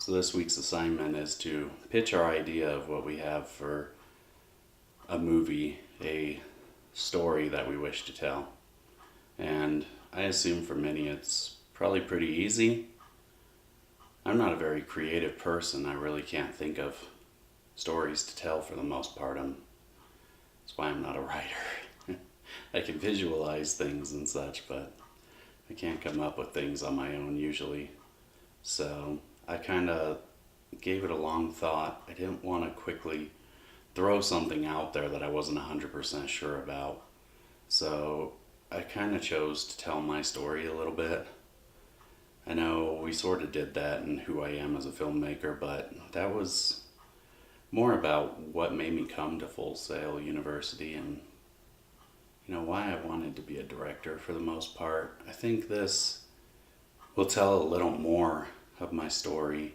So this week's assignment is to pitch our idea of what we have for a movie, a story that we wish to tell. And I assume for many it's probably pretty easy. I'm not a very creative person. I really can't think of stories to tell for the most part. That's why I'm not a writer. I can visualize things and such, but I can't come up with things on my own usually. So I kind of gave it a long thought. I didn't want to quickly throw something out there that I wasn't 100% sure about. So I kind of chose to tell my story a little bit. I know we sort of did that in Who I Am as a Filmmaker, but that was more about what made me come to Full Sail University and why I wanted to be a director for the most part. I think this will tell a little more of my story.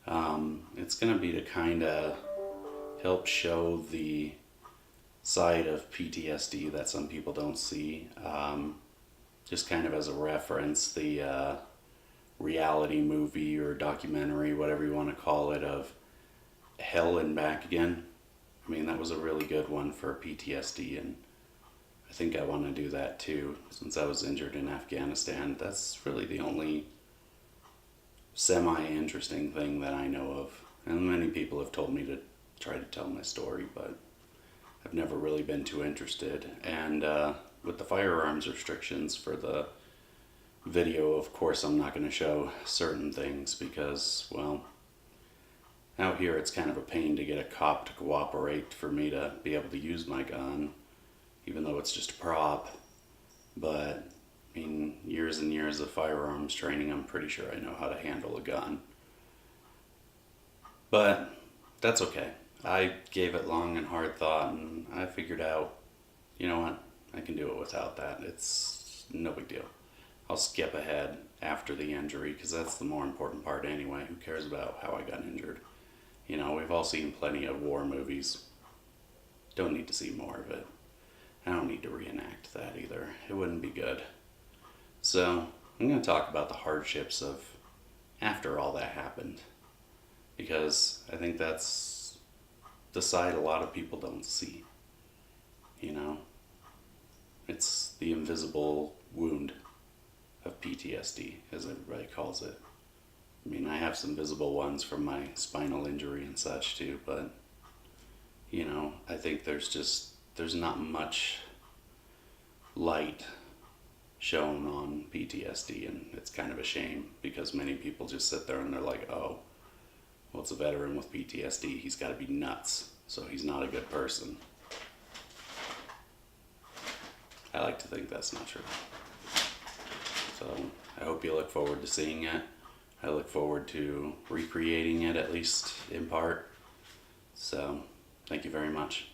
It's going to be to kind of help show the side of PTSD that some people don't see. Just kind of as a reference, the reality movie or documentary, whatever you want to call it, of Hell and Back Again. I mean, that was a really good one for PTSD, and I think I want to do that too, since I was injured in Afghanistan. That's really the only semi-interesting thing that I know of. And many people have told me to try to tell my story, but I've never really been too interested. And with the firearms restrictions for the video, of course I'm not going to show certain things because, well, out here it's kind of a pain to get a cop to cooperate for me to be able to use my gun, even though it's just a prop. But I mean, years and years of firearms training, I'm pretty sure I know how to handle a gun. But that's okay. I gave it long and hard thought, and I figured out, you know what, I can do it without that. It's no big deal. I'll skip ahead after the injury, because that's the more important part anyway. Who cares about how I got injured? We've all seen plenty of war movies. Don't need to see more of it. I don't need to reenact that either. It wouldn't be good. So, I'm going to talk about the hardships of after all that happened, because I think that's the side a lot of people don't see. It's the invisible wound of PTSD, as everybody calls it. I mean, I have some visible ones from my spinal injury and such too, but I think there's not much light shown on PTSD, and it's kind of a shame because many people just sit there and they're like, oh, well, it's a veteran with PTSD, he's got to be nuts, so he's not a good person. I like to think that's not true. So I hope you look forward to seeing it. I look forward to recreating it, at least in part. So thank you very much.